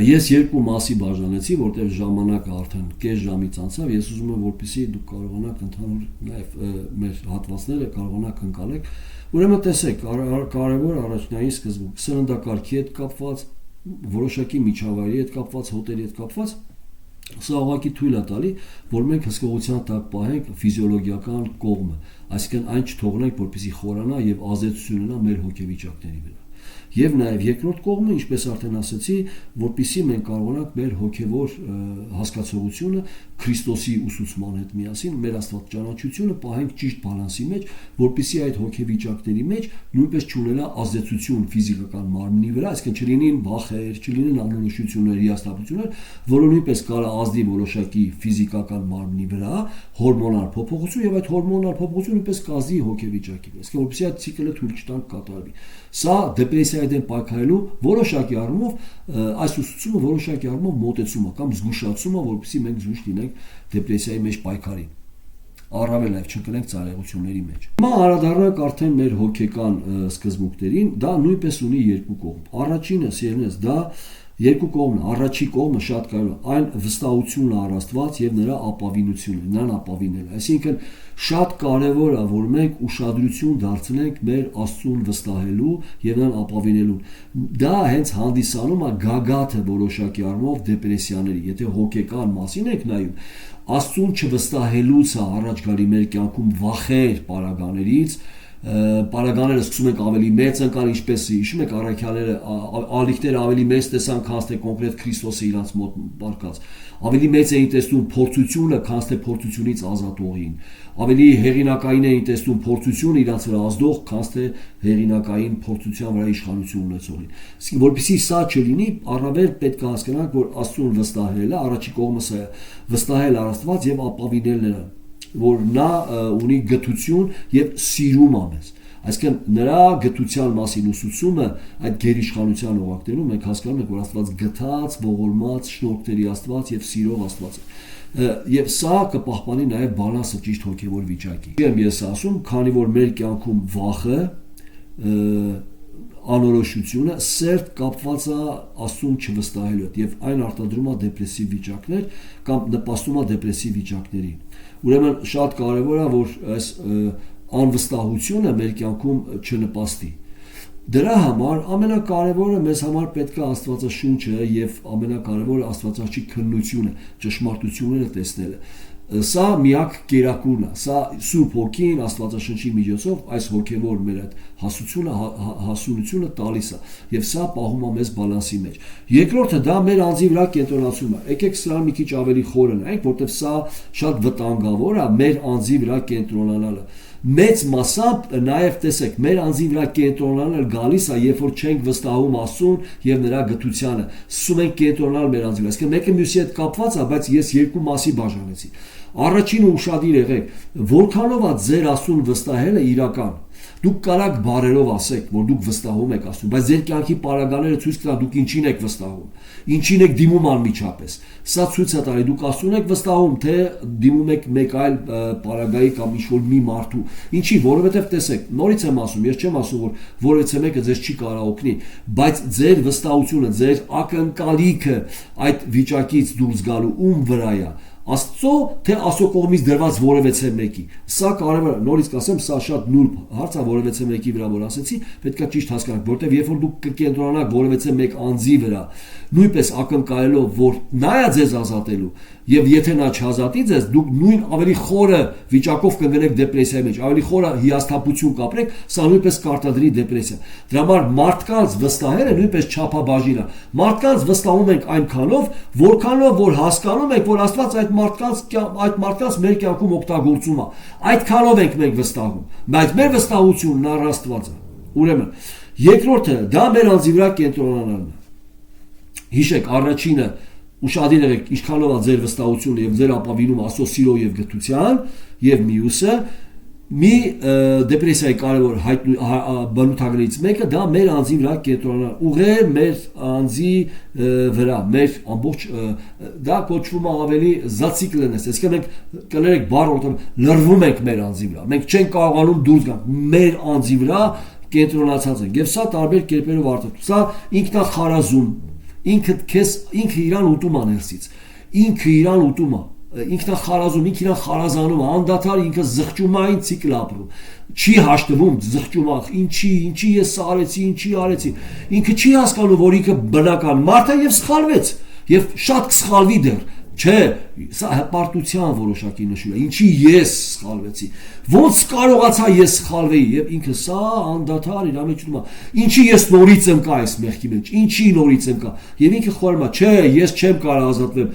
Ես երկու մասի բաժանեցի, որտեղ ժամանակը արդեն կես ժամից անցավ, ես ուզում եմ, որպեսզի դուք կարողանաք ընդհանուր նաև մեր հատվածները կարողանաք ընկալեք։ Ուրեմն տեսեք, կարևոր առաջնային սկզբունք սննդակարգի հետ կապված, որոշակի միջավայրի հետ կապված, հոտելի հետ կապված, սա ուղղակի թույլ է տալի, որ մենք հսկողության տակ պահենք ֆիզիոլոգիական կողմը, այսինքն այն չթողնենք, որպեսզի խորանա եւ ազդեցություն ունենա մեր հոգեվիճակների վրա։ Եվ նաև երկրորդ կողմը, ինչպես արդեն ասացի, որպեսզի մենք կարողանանք մեր հոգևոր հասկացողությունը Քրիստոսի ուսուցման հետ միասին, մեր Աստված ճանաչությունը պահենք ճիշտ բալանսի մեջ, որպեսզի այդ հոգեվիճակների մեջ նույնպես չունենա ազդեցություն ֆիզիկական մարմնի վրա, այսինքն չլինին վախեր, չլինեն անորոշություններ, հիասթափություններ, որը նույնպես կարող ազդի որոշակի ֆիզիկական մարմնի վրա, հորմոնալ փոփոխություն եւ այդ հորմոնալ փոփոխությունը նույնպես կազդի հոգեվիճակի վրա, այսինքն որպեսզի այդ ցիկլը թույլ չտանք կատարվի։ Սա դեպրեսիայի դեմ պայքարելու որոշակի առումով այս ուսուցումը որոշակի առումով մոտեցում է կամ զգուշացում է, որպեսզի մենք զուշ լինենք դեպրեսիայի մեջ պայքարին, առավել նաև չընկնենք ծայրահեղությունների մեջ։ Հիմա անդրադառնանք արդեն մեր հոգեկան սկզբունքներին, դա նույնպես ունի երկու կողմ։ Առաջինը, սիրելիներս, դա երկու կողմն, առաջի կողմը շատ կարևոր է, այն վստահությունն առ Աստված եւ նրա ապավինությունը, նրան ապավինելը։ Այսինքն շատ կարևոր է, որ մենք ուշադրություն դարձնենք մեր Աստծուն վստահելու եւ նրան ապավինելու։ Դա հենց հանդիսանում է գագաթը որոշակի առումով դեպրեսիաների, եթե հոգեկան մասին եք նայում, Աստծուն չվստահելուց է առաջ գալի մեր կյանքում վախեր պարագաներից, պարագաները սկսում ենք ավելի մեծ ընկալ, ինչպես հիշում եք առաքյալները ալիքները ավելի մեծ տեսան, քան թե կոնկրետ Քրիստոսը իրանց մոտ բարկած, ավելի մեծ էին տեսնում փորձությունը, քան թե փորձությունից ազատողին, ավելի հեղինակային էին տեսնում փորձությունը իրանց վրա ազդող, քան թե հեղինակային փորձության վրա իշխանություն ունեցողին։ Իսկ որպեսզի սա չլինի, առավել պետք է հասկանանք, որ Աստծուն վստահելը առաջի կողմը սա է, վստահել Աստված եւ ապավինել նրան, որ նա ունի գթություն եւ սիրում է մեզ, այսինքն նրա գթության մասին ուսուցումը այդ գերիշխանության օղակներում մենք հասկանում ենք, որ Աստված գթած, ողորմած, շնորհքների Աստված եւ սիրող Աստված է, եւ սա կպահպանի նաեւ բալանսը ճիշտ հոգեվոր վիճակի։ Ես ասում, քանի որ մեր կյանքում վախը, անորոշությունը սերտ կապված է Աստծուն չվստահելու հետ եւ այն արտադրում է դեպրեսիվ վիճակներ կամ նպաստում է դեպրեսիվ վիճակներին։ Ուրեմն շատ կարևոր է, որ այս անվստահությունը մեր կյանքում չնպաստի։ Դրա համար ամենակարևորը մեզ համար պետք է Աստվածաշունչը եւ ամենակարևորը Աստվածաշունչի քննությունը, ճշմարտությունները տեսնելը։ Սա միակ կերակուրն է, սա Սուրբ Հոգին Աստվածաշնչի միջոցով այս հոգևոր մեր այդ հասունությունը տալիս է եւ սա պահում է մեզ բալանսի մեջ։ Երկրորդը դա մեր անձի վրա կենտրոնացումն է։ Եկեք սրան մի քիչ ավելի խորը նայենք, որտեղ սա շատ վտանգավոր է մեր անձի վրա կենտրոնանալը։ Մեծ մասամբ նաև տեսեք, մեր անձի վրա կենտրոնանալ գալիս է, երբ որ չենք վստահում Աստծուն եւ նրա գթությանը, սկսում ենք կենտրոնալ մեր անձի վրա։ Այսինքն մեկը մյուսի հետ կապված է, բայց ես երկու մասի բաժանեցի։ Առաջինը ուշադիր եղեք, որքանով է ձեր Աստծուն վստահելը իրական։ Դուք կարաք բարերով ասեք, որ դուք վստահում եք Աստծուն, բայց ձեր կյանքի պարագաները ցույց կտան դուք ինչին եք վստահում, ինչին եք դիմում անմիջապես։ Սա ցույց է տալի դուք Աստծուն եք վստահում, թե դիմում եք մեկ այլ պարագայի կամ ինչ-որ մի մարդու։ Ինչի, որովհետև տեսեք, նորից եմ ասում, ես չեմ ասում, որ որևէ մեկը ձեզ չի կարող օգնի, բայց ձեր վստահությունը, ձեր ակնկալիքը այդ վիճակից դուրս գալու ում վրա է։ Աստծո թե Աստծո կողմից դրված որևէ մեկի։ Սա կարևոր է, նորից կասեմ, սա շատ նուրբ հարց է որևէ մեկի վրա, որ ասեցի, պետք է ճիշտ հասկանանք, որտեղ երբ որ դուք կկենտրոնանաք որևէ մեկ անձի վրա, նույնպես ակնկալելով, որ նա է ձեզ ազատելու, եւ եթե նա չազատի ձեզ, դուք նույն ավելի խորը վիճակով կգնեք դեպրեսիայի մեջ, ավելի խորը հիասթափություն կապրեք, սա նույնպես կարտադրի դեպրեսիա։ Դրա համար մարդկանց վստահելը նույնպես չափաբաժին է։ Մարդկանց վստահում ենք այնքանով, որքանով որ հասկանում ենք, որ Աստված այդ մարդկանց մեր կյանքում օգտագործում է։ Այդքանով ենք մենք վստահում, բայց մեր վստահությունն առ Աստված է։ Ուրեմն, երկրորդը դա մեր անձի վրա կենտրոնանալն է։ Հիշեք, առաջինը ուշադիր եղեք, ինչքանով է ձեր վստահությունը եւ ձեր ապավինումը Աստծո սիրո եւ գթության, եւ մյուսը մի դեպրեսիայի կարևոր բնութագրերից մեկը դա մեր անձի վրա կենտրոնանալ, ուղղել մեր անձի վրա, մեր ամբողջ դա կոչվում է ավելի զացիկլենես, այսինքն մենք կներեք բառ լրվում ենք մեր անձի վրա, մենք չենք կարողանում դուրս գալ մեր անձի վրա կենտրոնացած ենք եւ սա տարբեր կերպերով արտադրվում, սա ինքնախարազում ինքը իրան ուտում է ներսից, ինքը իրան ուտում է, ինքն է խարազում, ինքը իրան խարազանում է, անդադար ինքը զղջումային ցիկլ ապրում, չի հաշտվում, զղջում է, ինչի ես սա արեցի, ինչի արեցի, ինքը չի հասկանում, որ ինքը բնական մարդ է եւ սխալվեց, եւ շատ կսխալվի դեռ, չէ, սա հպարտության որոշակի նշույլ է, ինչի ես սխալվեցի, ոնց կարողացա ես սխալվեի, եւ ինքը սա անդադար իր մեջ ուտում է, ինչի ես նորից եմ կա այս մեղքի մեջ, ինչի նորից եմ կա, եւ ինքը խորհում է, չէ, ես չեմ կարող ազատվել,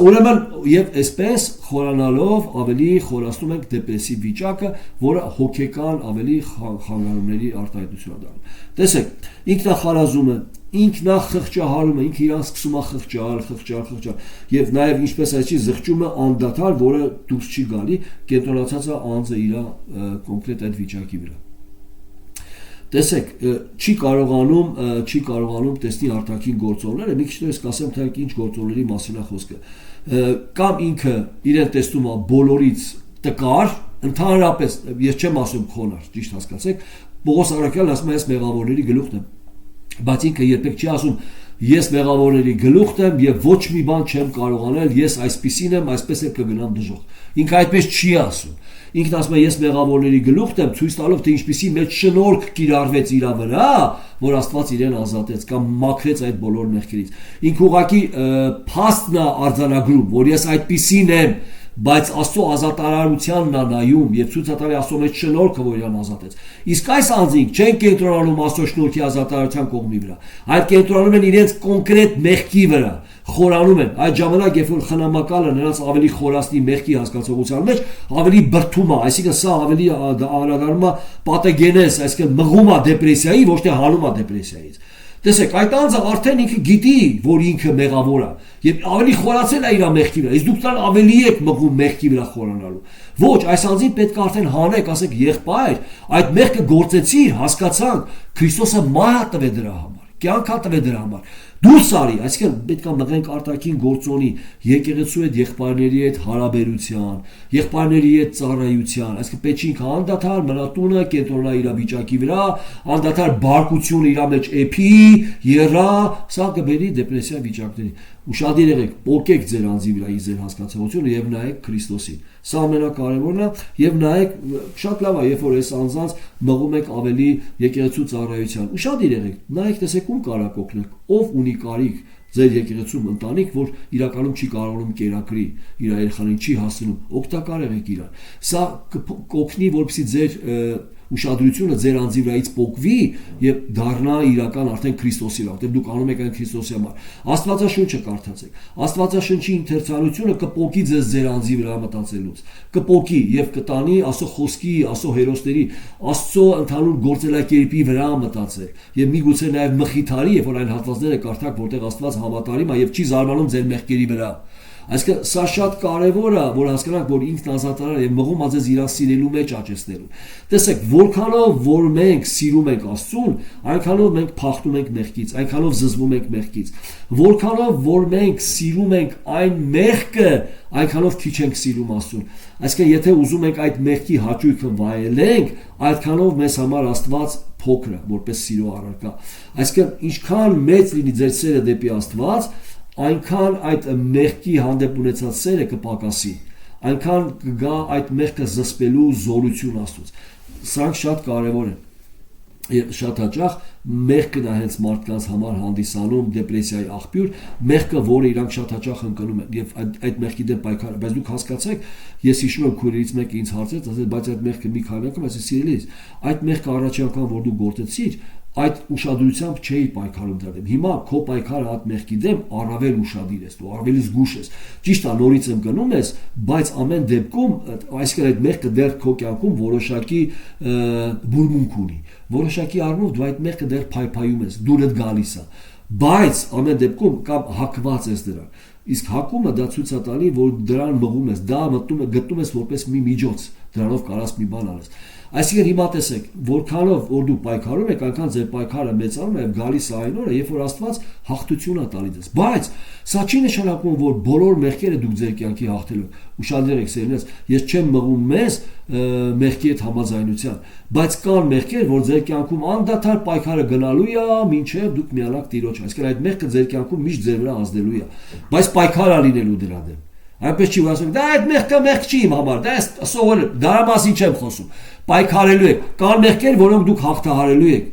ուրեմն եւ այսպես խորանալով ավելի խորացնում ենք դեպրեսիվ վիճակը, որը հոգեկան ավելի խանգարումների արտահայտություն է դառնում։ Տեսեք, ինքնախարազումը, ինքնախղճահարումը, ինքը իրան սկսում է խղճալ, եւ նաեւ ինչպես այսի զղջումը անդադար, որը դուրս չի գալի, կենտրոնացած է անձը իր կոնկրետ այդ վիճակի վրա։ Տեսեք, չի կարողանում տեսնի արտաքին գործոնները, մի քիչ դեռ կասեմ թե ինչ գործոնների մասին է խոսքը։ Կամ ինքը իրեն տեսնում է բոլորից տկար, ընդհանրապես, ես չեմ ասում խոնար, ճիշտ հասկացեք, Պողոս Արաքյալն ասում է ես մեղավորների գլուխն եմ, բայց ինքը երբեք չի ասում ես մեղավորների գլուխն եմ եւ ոչ մի բան չեմ կարող անել, ես այսպեսին եմ, այսպես էլ կգնամ դժոխք։ Ինքը այդպես չի ասում։ Ինքն ասում է ես մեղավորների գլուխն եմ, ցույց տալով թե ինչպեսի մեջ շնորհք կիրառվեց իր վրա, որ Աստված իրեն ազատեց կամ մաքրեց այդ բոլոր մեղքերից։ Ինքը ուղղակի փաստն է արձանագրում, որ ես այդպեսին եմ, բայց Աստծո ազատարարությանն է նայում եւ ցույց է տալի Աստծո մեջ շնորհքը, որ իրան ազատեց։ Իսկ այս անձինք չեն կենտրոնանում Աստծո շնորհքի ազատարարության կողմի վրա, այլ կենտրոնանում են իրենց կոնկրետ մեղքի վրա, խորանում են։ Այդ ժամանակ, երբ որ խնամակալը նրանց ավելի խորացնի մեղքի հասկացողության մեջ, ավելի բրդում է, այսինքն սա ավելի անդրադառնում է պաթոգենեզ, այսինքն մղում է դեպրեսիայի, ոչ թե հանում է դեպրեսիայից։ Տեսեք, այդ անձը արդեն ինքը գիտի, որ ինքը մեղավոր է, եւ ավելի խորացել է իր մեղքի վրա, իսկ դուք դրան ավելի եք մղում մեղքի վրա խորանալու։ Ոչ, այս անձին պետք է արդեն հանեք, ասեք եղբայր, այդ մեղքը գործեցիր, հասկացանք, Քրիստոսը մահ տվեց դրա համար, կյանք տվեց դրա համար։ Դուրս արի, այսինքն պետք է մղենք արտաքին գործոնի, եկեղեցու հետ եղբայրների հետ հարաբերության, եղբայրների հետ ծառայության, այսինքն պետք չի անդադար մնա տունը, կենտրոնա իր վիճակի վրա, անդադար բարկություն իր մեջ էփի, եռա, սա կբերի դեպրեսիա վիճակների։ Ուշադիր եղեք, փոկեք ձեր անձի վրա ձեր հասկացողությունը եւ նայեք Քրիստոսին։ Սա ամենակարևորն է եւ նայեք, շատ լավ է, երբ որ այս անձանց մղում եք ավելի եկեղեցու ծառայության։ Ուշադիր եղեք, նայեք, տեսեք ում կարա կօգնեք, ով ունի կարիք ձեր եկեղեցում ընտանիք, որ իրականում չի կարողանում կերակրի իր երեխաներին, չի հասնում, օգտակար եղեք իրան։ Սա կօգնի, որպեսզի ձեր ուշադրությունը ձեր անձի վրայից փոկվի եւ դառնա իրական արդեն Քրիստոսի վրա, որտեղ դուք անում եք այն Քրիստոսի համար։ Աստվածաշունչը կարդացեք։ Աստվածաշնչի ինտերցիալությունը կփոկի ձեր անձի վրա մտածելուց, կփոկի եւ կտանի Աստծո խոսքի, Աստծո հերոսների, Աստծո ընդհանուր գործելակերպի վրա մտածել եւ միգուցե նաեւ մխիթարի, երբ որ այն հատվածները կարդաք, որտեղ Աստված հավատարիմ է եւ չի զարմանում ձեր մեղքերի վրա։ Այսինքն սա շատ կարևոր է, որ հասկանանք, որ ինքն ազատարար եւ մղում է ձեզ իրան սիրելու մեջ աճեցնելու։ Տեսեք, որքանով որ մենք սիրում ենք Աստծուն, այնքանով մենք փախնում ենք մեղքից, այնքանով զզվում ենք մեղքից։ Որքանով որ մենք սիրում ենք այն մեղքը, այնքանով քիչ ենք սիրում Աստծուն։ Այսինքն եթե ուզում ենք այդ մեղքի հաճույքը վայելենք, այդքանով մեզ համար Աստված փոքր է, որպես սիրո առարկա։ Այսինքն ինչքան մեծ լինի ձեր սերը դեպի Աստված, այնքան այդ մեղքի հանդեպ ունեցած սերը կպակասի, այնքան կգա այդ մեղքը զսպելու զորություն Աստծուց։ Սրանք շատ կարևոր են։ Շատ հաճախ մեղքն է հենց մարդկանց համար հանդիսանում դեպրեսիայի աղբյուր, մեղքը, որը իրանք շատ հաճախ ընկնում են եւ այդ մեղքի դեմ պայքար, բայց դուք հասկացեք, ես հիշում եմ քույրերից մեկը ինձ հարցրեց, ասեց, բայց այդ մեղքը մի քանի անգամ, ասեցի, սիրելիս, այդ մեղքը առաջին անգամ որ դու գործեցիր, այդ ուշադրությամբ չէի պայքարում դրա դեմ։ Հիմա քո պայքարը այդ մեղքի դեմ առավել ուշադիր ես, դու առավել զգուշ ես։ Ճիշտ է, նորից եմ գնում ես, բայց ամեն դեպքում, այսինքն այդ մեղքը դեռ քո կյանքում որոշակի բուրմունք ունի։ Որոշակի առումով դու այդ մեղքը դեռ փայփայում ես, դուրդ գալիս է։ Բայց ամեն դեպքում կամ հակված ես դրան։ Իսկ հակումը դա ցույց է տալի, որ դրան մղում ես, դա գտնում ես որպես մի միջոց, դրանով կարաս մի բան անես։ Այսինքն հիմա տեսեք, որքանով որ դու պայքարում եք, այնքան ձեր պայքարը մեծանում է եւ գալիս է այն օրը, երբ որ Աստված հաղթություն է տալիս ձեզ։ Բայց սա չի նշանակում, որ բոլոր մեղքերը դուք ձեր կյանքի հաղթելու եք։ Ուշադրեք, սերնես, ես չեմ մղում մեզ մեղքի հետ համաձայնության, բայց կան մեղքեր, որ ձեր կյանքում անդադար պայքարը գնալու է, մինչև դուք միանաք Տիրոջ։ Այսինքն այդ մեղքը ձեր կյանքում միշտ ձեր վրա ազդելու է, բայց պայքարը լինելու դրա դեմ։ Այնպես չի որ ասում, դա այդ մեղքը մեղք չի իմ համար, դա սովորել, դրա մասին չեմ խոսում։ Պայքարելու եք, կան մեղքեր, որոնք դուք հաղթահարելու եք։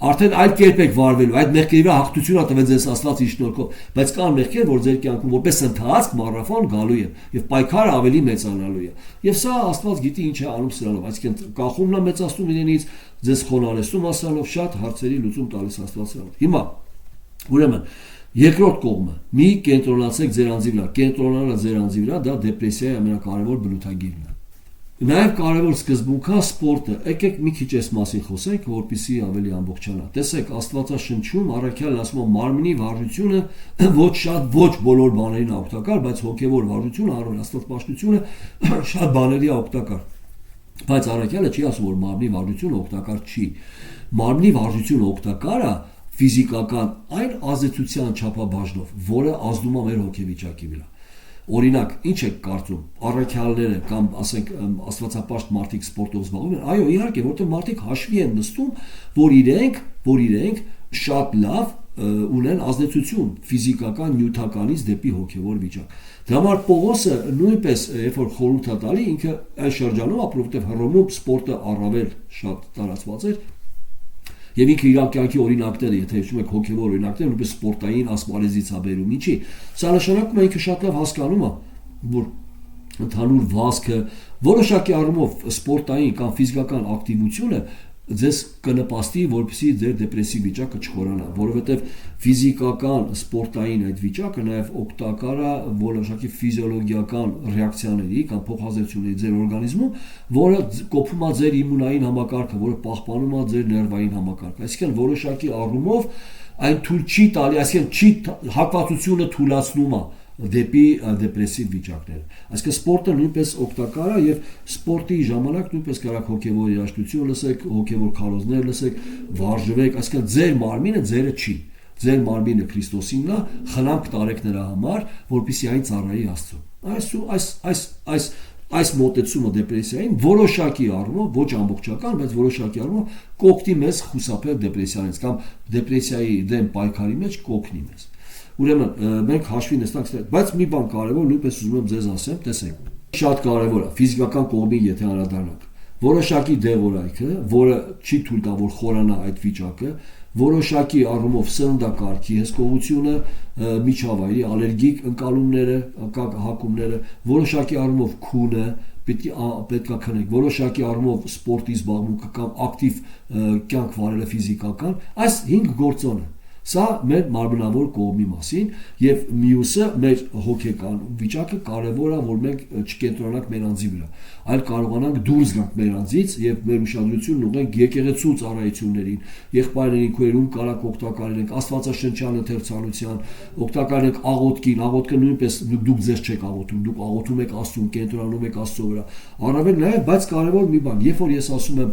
Արդեն այլ կերպ եք վարվելու, այդ մեղքերի վրա հաղթություն ա տվել ձեզ Աստված իր շնորհքով, բայց կան մեղքեր, որ ձեր կյանքում որպես ընթացք մարաթոն գալու են եւ պայքարը ավելի մեծանալու է։ Եվ սա Աստված գիտի ինչ է անում սրանով, այսինքն կախումն է մեծացնում իրենից, ձեզ խոնարհեցնում ասալով, շատ հարցերի լուծում տալիս Աստված սրանով։ Հիմա ուրեմն երկրորդ կողմը՝ մի կենտրոնացեք ձեր անձի վրա, կենտրոնանալը ձեր անձի վրա դա դեպրեսիայի ամենակարևոր բնութագիրն է։ Նաև կարևոր սկզբունքա սպորտը։ Եկեք մի քիչ այս մասին խոսենք, որպեսզի ավելի ամբողջանա։ Տեսեք, Աստվածաշնչում առաքյալն ասում է մարմնի վարժությունը ոչ շատ ոչ բոլոր բաներին օգտակար, բայց հոգևոր վարժությունը, առավել աստվածպաշտությունը շատ բաների օգտակար։ Բայց առաքյալը չի ասում, որ մարմնի վարժությունը օգտակար չի։ Մարմնի վարժությունը օգտակար է ֆիզիկական այն ազդեցության չափաբաժնով, որը ազդում է մեր հոգեվիճակի վրա։ Օրինակ, ինչ եք կարծում, առաքյալները կամ ասենք աստվածապաշտ մարդիկ սպորտով զբաղվում են, այո, իհարկե, որտեղ մարդիկ հաշվի են նստում, որ իրենք շատ լավ ունեն ազդեցություն ֆիզիկական նյութականից դեպի հոգևոր վիճակ։ Դրա համար Պողոսը նույնպես, երբ որ խորհուրդ է տալի, ինքը այն շրջանում ապրում, որտեղ Հռոմում սպորտը առավել շատ տարածված էր։ Եվ ինքը իր կյանքի օրինակները, եթե հիշում եք հոգևոր օրինակները, նույնպես սպորտային ասպարեզից է բերում, ինչի։ Սա նշանակում է ինքը շատ լավ հասկանում է, որ ընդհանուր վազքը, որոշակի առումով սպորտային կամ ֆիզիկական ակտիվությունը ձեզ կնպաստի, որպեսզի ձեր դեպրեսիվ վիճակը չխորանա, որովհետև ֆիզիկական սպորտային այդ վիճակը նաև օգտակար է որոշակի ֆիզիոլոգիական ռեակցիաների կամ փոխազդեցությունների ձեր օրգանիզմում, որը կոփում է ձեր իմունային համակարգը, որը պահպանում է ձեր ներվային համակարգը։ Այսինքն որոշակի առումով այն թույլ չի տալի, այսինքն չի հակվածությունը թույլատրում է դեպի դեպրեսիվ վիճակներ։ Այսինքն սպորտը նույնպես օգտակար է եւ սպորտի ժամանակ նույնպես կարող հոգեվոր երաժշտություն լսեք, հոգեվոր քարոզներ լսեք, վարժվեք, այսինքն ձեր մարմինը ձերը չի։ Ձեր մարմինը Քրիստոսինն է, խնամք տարեք նրա համար, որպեսզի այն ծառայի Աստծուն։ Այս մոտեցումը դեպրեսիային որոշակի առումով ոչ ամբողջական, բայց որոշակի առումով կօգնի մեզ խուսափել դեպրեսիայից կամ դեպրեսիայի դեմ պայքարի մեջ կօգնի մեզ։ Ուրեմն մենք հաշվի նստանք, բայց մի բան կարևոր նույնպես ուզում եմ ձեզ ասեմ, տեսեք, շատ կարևոր է ֆիզիկական կողմին եթե անդրադառնանք։ Որոշակի դեղորայքը, որը չի թույլ տա որ խորանա այդ վիճակը, որոշակի առումով սննդակարգի հսկողությունը, միջավայրի ալերգիկ ընկալումները, հակումները, որոշակի առումով քունը պետք է քնենք, որոշակի առումով սպորտի զբաղմունքը կամ ակտիվ կյանք վարելը ֆիզիկական, այս 5 գործոնը Սա մեր մարմնավոր կողմի մասին եւ մյուսը մեր հոգեկան վիճակը կարեւոր է որ մենք չկենտրոնանանք մեր անձի վրա, այլ կարողանանք դուրս գանք մեր անձից եւ մեր ուշադրությունն ուղղենք եկեղեցու ծառայություններին, եղբայրներին, քույրերուն կարակ օգտակար լինենք աստվածաշնչյան ընթերցանության, օգտակար ենք աղոթքին, աղոթքը նույնպես դուք ձեզ չեք աղոթում, դուք աղոթում եք Աստծուն, կենտրոնանում եք Աստծո վրա, առավել նաեւ, բայց կարեւոր մի բան, երբ որ ես ասում եմ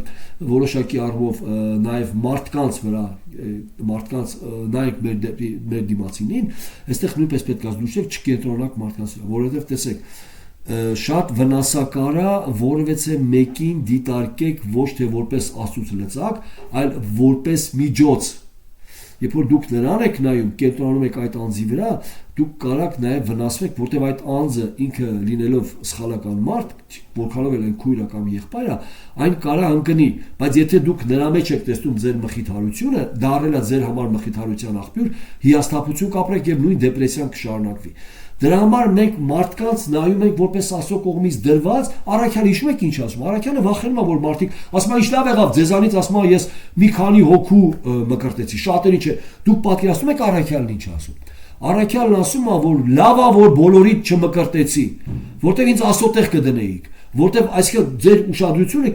որոշակի առումով նաեւ մարդկանց վրա, մարդկանց նայեք մեր դիմացինին, այստեղ նույնպես պետք է զգուշել չկենտրոնանանք մարդկանց վրա, որովհետև տեսեք, շատ վնասակար է որևէ մեկին դիտարկեք ոչ թե որպես Աստծուց լծակ, այլ որպես միջոց։ Երբ որ դուք նրան եք նայում, կենտրոնանում եք այդ անձի վրա, դուք կարող նաև վնասվեք, որտեղ այդ անձը ինքը լինելով սխալական մարդ, որքանով էլ են քույրը կամ եղբայրը, այն կարող ընկնի, բայց եթե դուք նրա մեջ եք տեսնում ձեր մխիթարությունը, դա առել է ձեր համար մխիթարության աղբյուր, հիասթափություն կապրեք եւ նույն դեպրեսիան կշարունակվի։ Դրա համար մենք մարդկանց նայում ենք որպես Աստծո կողմից դրված, առաքյալը հիշում եք ինչ ասում, առաքյալը վախենում է որ մարդիկ ասում են ինչ լավ եղավ ձեզանից ասում է ես մի քանի հոգու մկրտեցի, շատերի չէ, դուք պատկերացնում եք առաքյալն ինչ ասում։ Առաքյալն ասում է որ լավ է որ բոլորիդ չմկրտեցի, որտեղ ինձ Աստծո տեղ կդնեիք, որտեղ այսինքն ձեր ուշադրությունը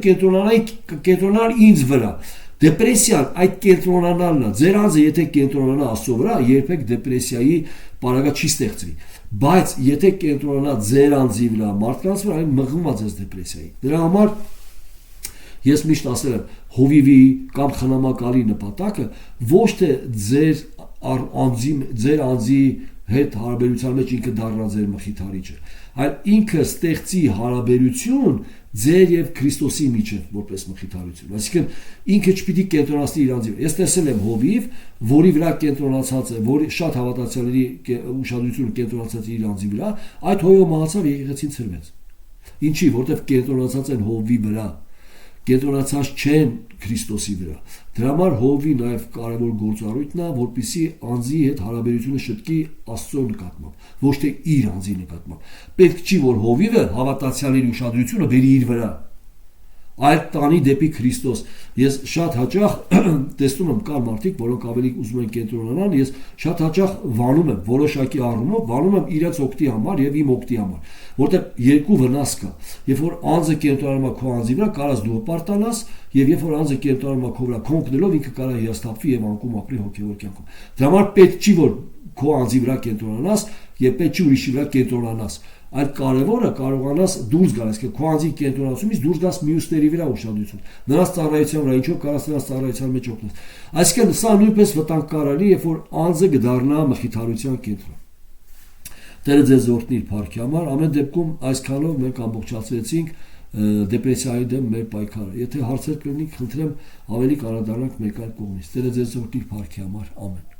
կենտրոնանար ինձ վրա։ Դեպրեսիան այդ կենտրոնանալն է, ձեր անձը եթե կենտրոնանա Աստծո վրա, երբեք դեպրեսիայի պարագա չի ստեղծվի, բայց եթե կենտրոնանա ձեր անձի վրա, մարդկանց վրա, այն մղում է ձեզ դեպրեսիայի։ Դրա համար Ես միշտ ասել եմ, հովիվի կամ խնամակալի նպատակը ոչ թե ձեր անձի հետ հարաբերության մեջ ինքը դառնա ձեր մխիթարիչը, այլ ինքը ստեղծի հարաբերություն ձեր եւ Քրիստոսի միջեւ որպես մխիթարություն։ Այսինքն ինքը չպիտի կենտրոնացնի իր անձի վրա։ Ես տեսել եմ հովիվ, որի վրա կենտրոնացած է, որի շատ հավատացյալների ուշադրությունը կենտրոնացած է իր անձի վրա, այդ հոյը մահացավ եկեղեցին ցրվեց։ Ինչի, որտեվ կենտրոնացած են հովի վրա, կենտրոնացած չեն Քրիստոսի վրա։ Դրա համար հովի նաև կարևոր գործառույթն է, որպեսզի անձի հետ հարաբերությունը շտկի Աստծո նկատմամբ, ոչ թե իր անձի նկատմամբ։ Պետք չի, որ հովիվը հավատացյալների ուշադրությունը բերի իր վրա, այլ տանի դեպի Քրիստոս։ Ես շատ հաճախ տեսնում եմ կան մարդիկ, որոնք ավելի ուզում են կենտրոնանալ, ես շատ հաճախ վանում եմ որոշակի առումով, վանում եմ իրենց օգտի համար եւ իմ օգտի համար, որտեղ երկու վնաս կա։ Երբ որ անձը կենտրոնանում է քո անձի վրա, կարաս դու պարտանաս, եւ երբ որ անձը կենտրոնանում է քո վրա, կոնկնելով ինքը կարա հիասթափվի եւ անկում ապրի հոգեվոր կյանքում։ Դրա համար պետք չի, որ քո անձի վրա կենտրոնանաս եւ պետք չի ուրիշի վրա կենտրոնանաս, այլ կարևորը կարողանաս դուրս գալ, այսինքն քո անձի կենտրոնացումից դուրս գաս մյուսների վրա ուշադրություն, նրանց ծառայության վրա, ինչով կարաս նրանց ծառայության մեջ օգնես։ Այսինքն սա նույնպես վտանգ երբ որ անձը կդառնա մխիթարության կենտրոն։ Տերը ձեզ օրհնի փառքի համար, ամեն դեպքում այսքանով մենք ամբողջացրեցինք դեպրեսիայի դեմ մեր պայքարը։ Եթե հարցեր կլինի, խնդրեմ ավելի կանադառնանք մեկ այլ կողմից։ Տերը ձեզ օրհնի փառքի համար, ամեն։